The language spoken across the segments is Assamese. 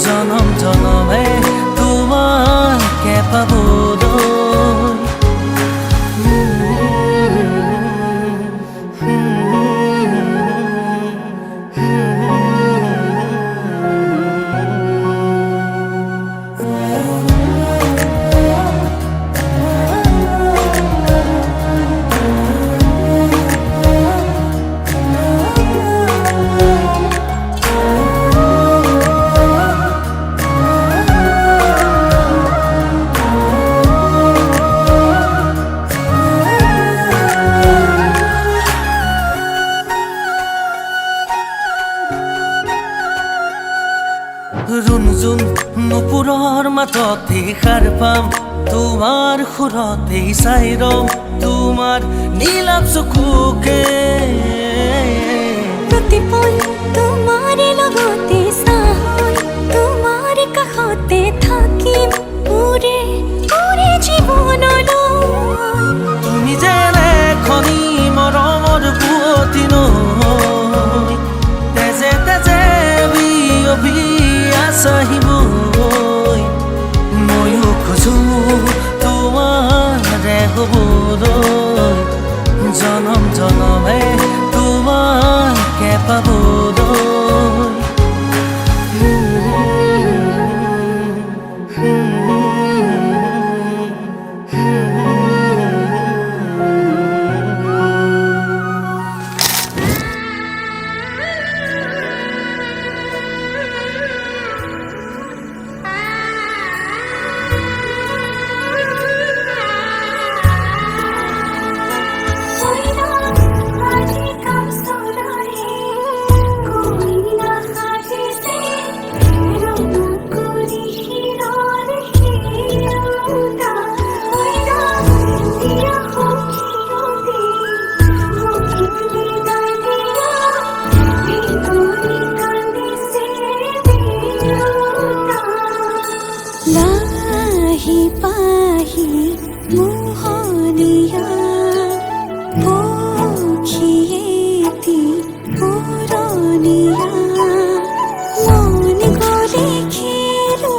জনম জনমে তোমাকে পাবলৈ रुनजुन नुपुৰৰ মাততে সাৰ পাম তোমাৰ সুৰতে চাই ৰম তোমাৰ নীলাভ চকুকে প্ৰতিপল তোমাৰে লগতে চাই তোমাৰ কাষতে থাকিম পুৰে পুৰে জীৱনলৈ তুমি যেনে খনি মৰমৰ পুৱতি নৈ তেজে তেজে বিয়পি আহিবই ময়ো খোজো তোমাৰে হ'বলৈ জনম জনমে তোমাকে পাবলৈ মোহনীয়া পক্ষীয়েতি পুৰণীয়া মন গ'লে খেলো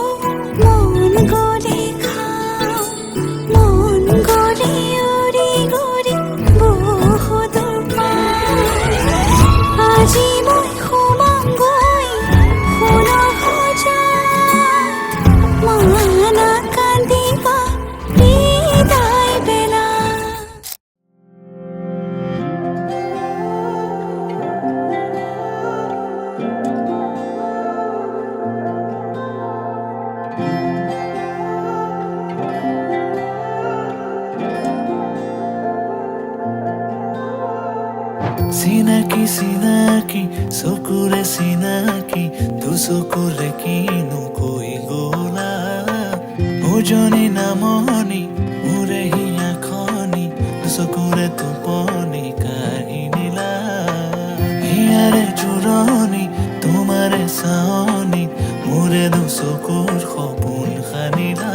মন গ'লে খাওঁ মন গ'লে উৰি গ'লে বহুদূৰ পাওঁ আজি মই সোমামগৈ সোণৰ সজাত মানা কান্দিবা বিদায় বেলা চিনাকি চিনাকি চকুৰে চিনাকি দুচকুৰে কিনো কৈ গ'লা উজনি নামনি মোৰে হিয়া খনি দুচকুৰে টোপনি কাঢ়ি নিলা হিয়াৰে জোৰণি তোমাৰে চাৱনি মোৰে দুচকুৰ সপোন সানিলা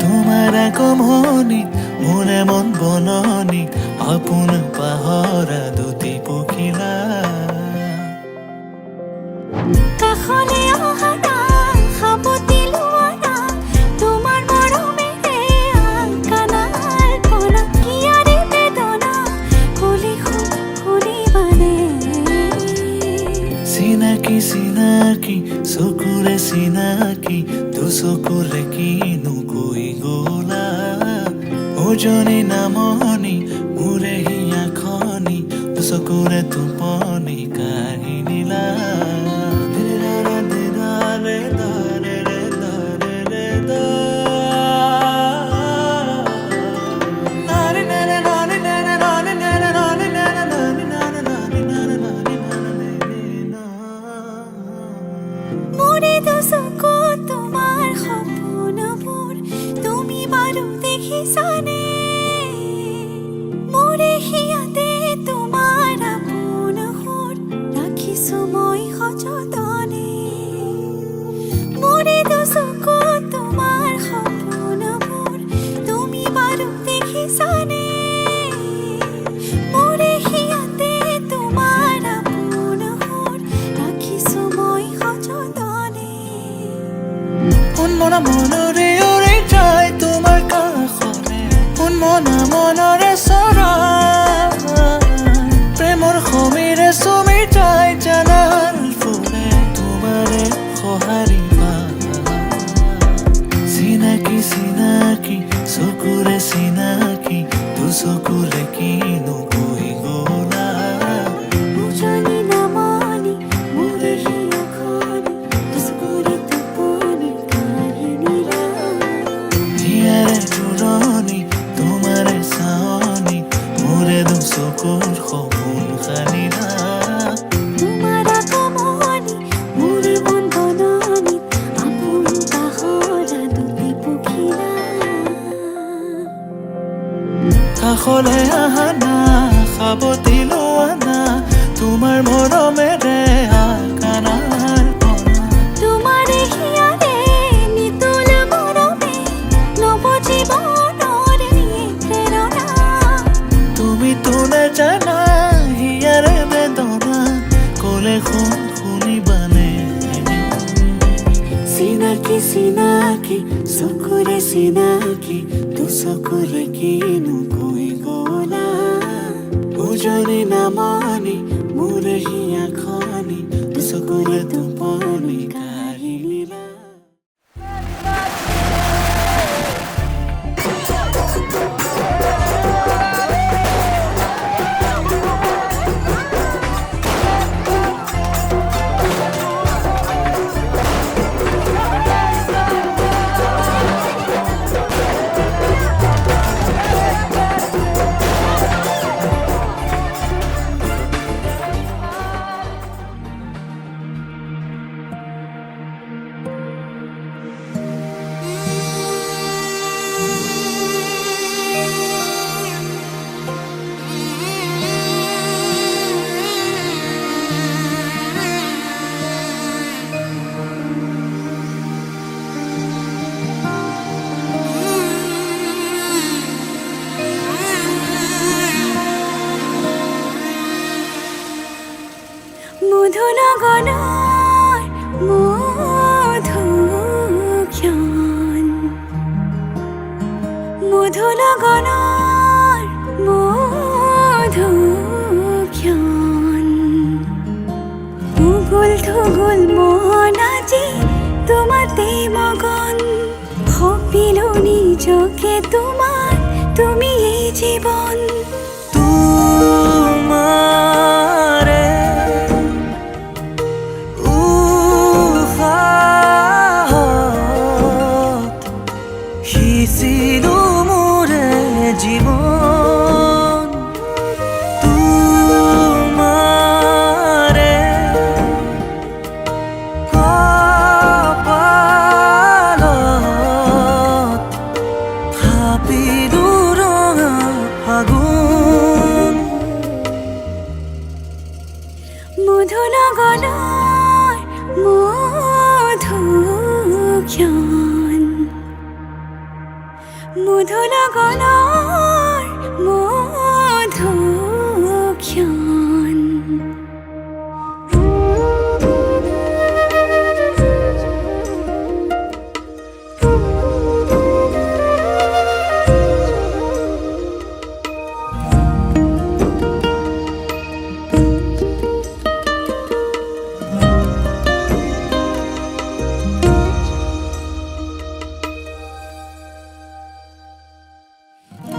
তোমাৰ আগমনি মোৰে মন বননি আপোন পাহৰা দুটি পখিলা কাষলে অহা না সাৱটি লোৱা না তোমাৰ মৰমেৰে আকানা আলপনা হিয়াৰে বেদনা কলি শুনিবানে চিনাকি চিনাকি চকুৰে চিনাকি দুচকুৰে কিনো কৈ গ'লা উজনি নামনি মোৰে হিয়া খনি দুচকুৰে টোপনি কাঢ়ি নিলা মোৰে দুচকু তোমাৰ সপোনবোৰ তুমি বাৰু দেখিছানে মোৰে হিয়াতে তোমাৰ আপোন সুৰ ৰাখিছো মই সযতনে মোৰে দুচকু তোমাৰ সপোনবোৰ তুমি বাৰু দেখিছানে মোৰে হিয়াতে তোমাৰ আপোন সুৰ ৰাখিছো মই সযতনে উন্মনা মনৰে উৰি যায় তোমাৰ কাষলে উন্মনা মনৰে চৰাই প্ৰেমৰ সমীৰে চুমি যায় জানাৰ ফুলে তোমাৰে সঁহাৰি চিনাকি চিনাকি চকুৰে চিনাকি দুচকুৰে কিনো কৈ গ'লা উজনি নামনি মোৰে হিয়া খনি দুচকুৰে টোপনি কাঢ়ি নিলা হিয়াৰে জোৰণি তোমাৰে চাৱনি মোৰে দুচকুৰ সপোন সানিলা তোমাৰ আগমনি মোৰে মন বননি আপোন পাহৰা দুটি পখিলা কাষলে আহা না সাৱটি লোৱা না তোমাৰ মৰমেৰে আকানাৰ পৰা তোমাৰে হিয়াৰে নিতুল মৰমে নৱ জীৱনৰ প্ৰেৰণা তুমিতো নাজানা হিয়াৰে বেদনা ক'লে শুনিবানে চিনাকি চিনাকি চকুৰে চিনাকি দুচকুৰে কিনো কৈ গ'লা উজনি নামনি মোৰে হিয়া খনি দুচকুৰে টোপনি কাঢ়ি নিলা জীবন তোমাৰে উশাহত সিঁচিলো মোৰে জীৱন তোমাৰে কপালত থাপিলো ৰঙা ফাগুন মধু লগনৰ মধুক্ষণ মধু লগনৰ মধুক্ষণ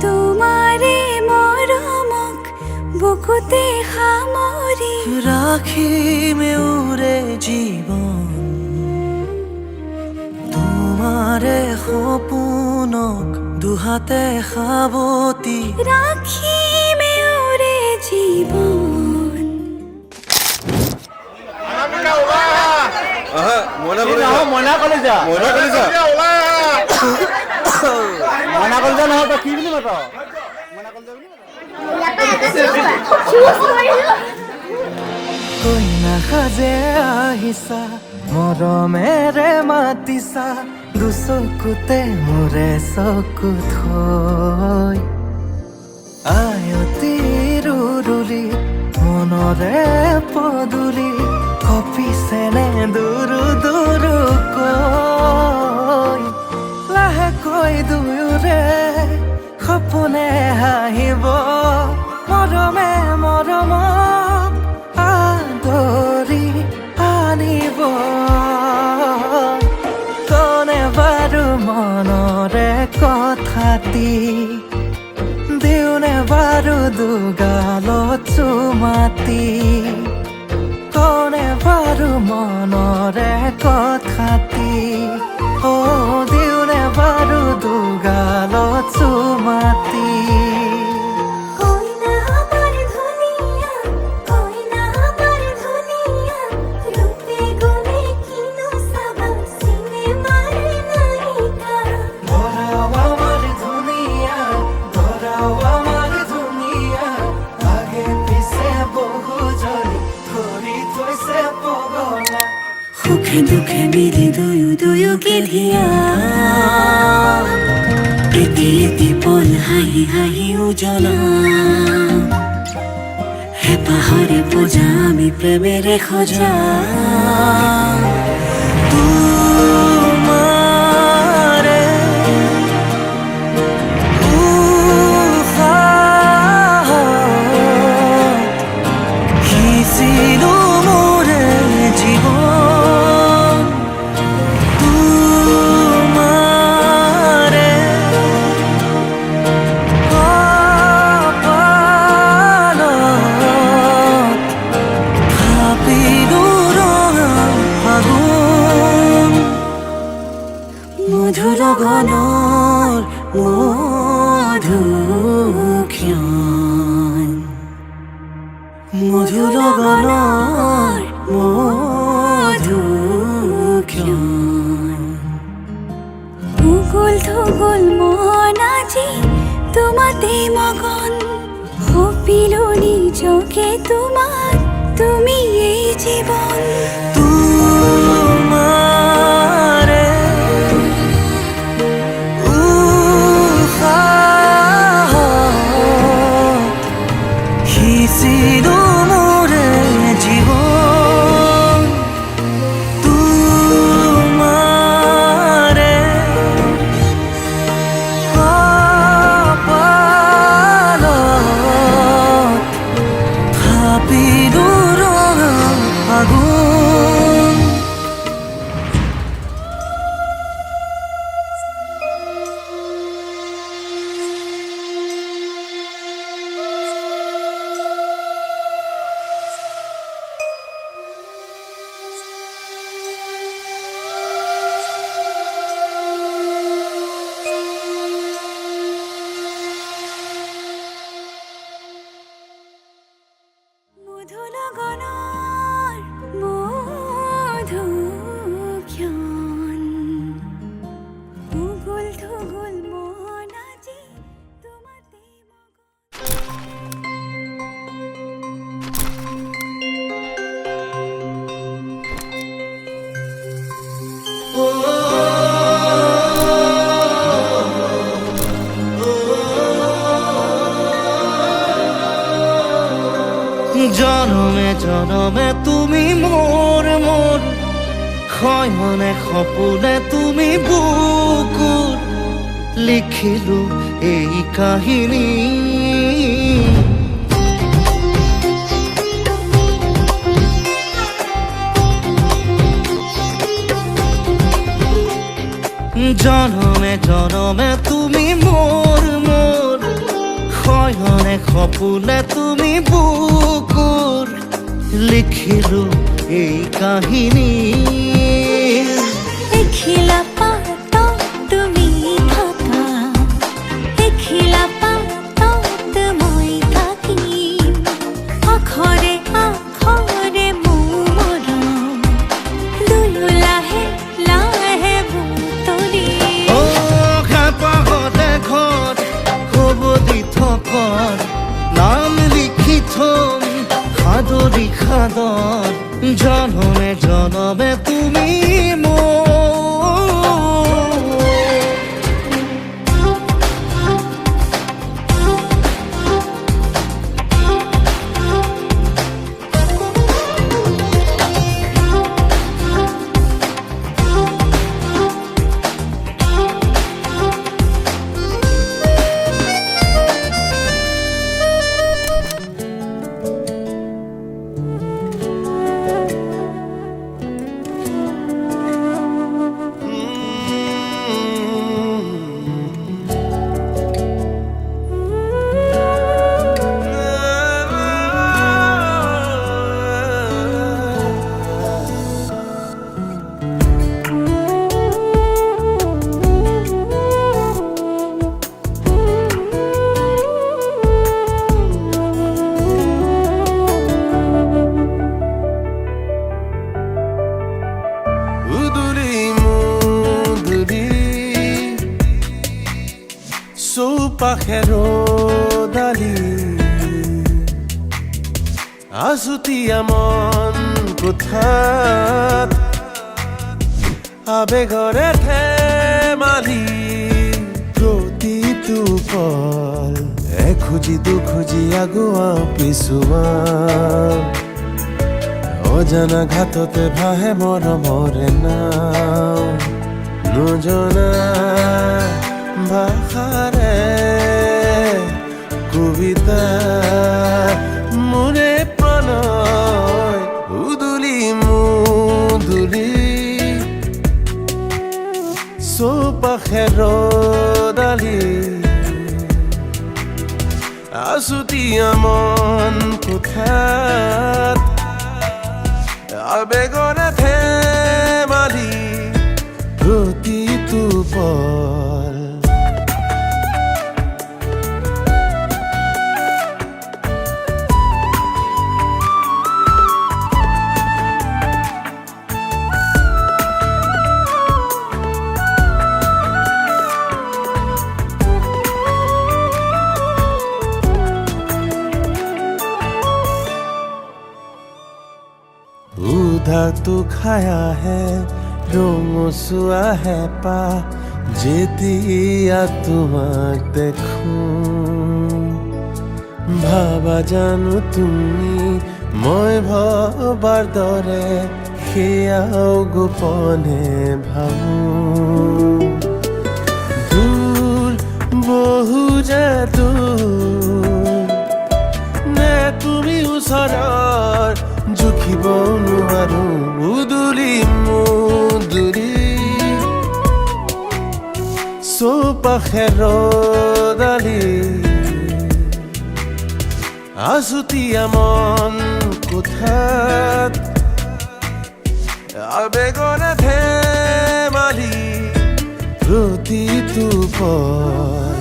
তোমাৰে মৰমক বুকুতে সামৰি ৰাখিমে উৰে জীৱন তোমাৰে সপোনক দুহাতে সাৱটি ৰাখিমে উৰে জীৱন মইনা কলিজা নহয় তই কি বুলি মাত কইনা সাজে আহিছা মৰমেৰে মাতিছা দুচকুতে মোৰে চকু থৈ আয়তি ৰুৰুলি মনৰে পদুলি কপিছেনে দুৰু দুৰুকৈ লাহেকৈ দুয়োৰে সপোনে হাঁহিব মৰমে মৰমক আদৰি আনিব কনে বাৰু মনৰে কথাটি দিওনে বাৰু দুগালত চুমাতি কনে বাৰু মনৰে কথাটি অ দিওনে বাৰু দুগালত চুমাতি কইনা আমার ধুনিয়া কইনা আমার ধুনিয়া রূপে গুণে কিনো সাবা সিনেমার নায়িকা ধরাও আমার দুনিয়া ধরাও আমার দুনিয়া আগে পিছে বহু জনি ধৰি থৈছে পগলা সুখে দুখে মিলি দুয়ো দুয়োকে ধিয়া এটি এটি পল হাঁহি হাঁহি উজ্বলা হেঁপাহৰে পূজা আমি প্ৰেমেৰে সজা তোমাৰে উশাহত সিঁচিলো মোৰে জীৱন তোমাৰে কপালত থাপিলো ৰঙা ফাগুন মধু লগনৰ মধুক্ষণ মধু লগনৰ মধুক্ষণ উগুল থুগুল মন আজি তোমাতে মগন সপিলো নিজকে তোমাৰ তুমি এই জীবন তোমাৰে উশাহত সিঁচিলো মোৰে জীৱন তোমাৰে কপালত থাপিলো ৰঙা ফাগুন জনমে তুমি মোৰ শয়নে সপোনে তুমি বুকুত লিখিলো এই কাহিনী জনমে জনমে তুমি মোৰ শয়নে সপোনে তুমি বুকুত লিখিলো এই কাহিনী এখিলা পাতত তুমি থাকা এখিলা পাতত মই থাকিম আখৰে আখৰে মোৰ মৰম দুয়ো লাহে লাহে বুটলি অ হেঁপাহতে ঘৰত হ'ব দি থকত নাম লিখি থম সাদৰি সাদত জনমে জনমে তুমি মোৰ পাখেৰো ডালি আজুতিয়া মন কোঠাত আবেগৰে ধেমালি প্ৰতিটো পল এখুজি দুখুজি আগুৱা পিছুৱা অজানা ঘাটতে ভাহে মৰমৰে নাও নজনা ভাষাৰে কবিতা মোৰে প্ৰণয় উদুলি মুদুলি চৌপাশে ৰদালি আছুতীয়া মন কোঠাত আবেগৰে ধেমালি প্ৰতিটো পল উধাটো খাই আহে ৰঙচুৱা হেঁপা যেতিয়া তোমাক দেখো ভাবা জানো তুমি মই ভবাৰ দৰে সেয়াও গোপনে ভাবো দূৰ বহু যে দূৰ নে তুমি ওচৰৰ জুখিব নোৱাৰো উদুলি মুদুলি চৌপাশে ৰদালি আছুতীয়া মন কোঠাত আবেগৰে ধেমালি প্ৰতিটো পল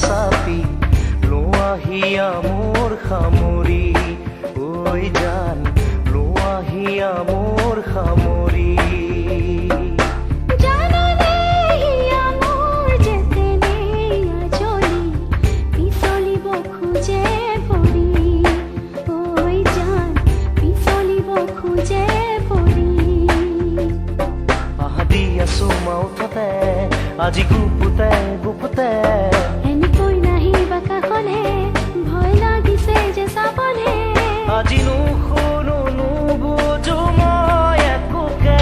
চাপি লোৱাহিয়া মোৰ সামৰি ঐ জান লোৱাহিয়া মোৰ সামৰি বুকুতে এনেকৈ নাহিবা কাষলে ভয় লাগিছে যে চাবলে আজি নুশুনো নুবুজো মই একোকে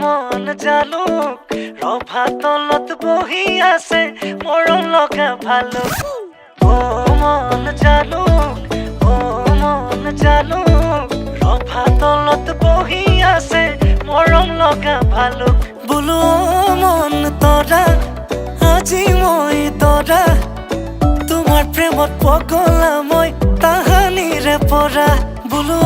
মন জালুক ৰভা তলত বহি আছে মৰম লগা ভালুক মন জালুক ৰভা তলত বহি আছে মৰম লগা ভালুক বোলো মন তৰা আজি মই তৰা তোমাৰ প্ৰেমত পগলা মই তাহানিৰে পৰা বোলো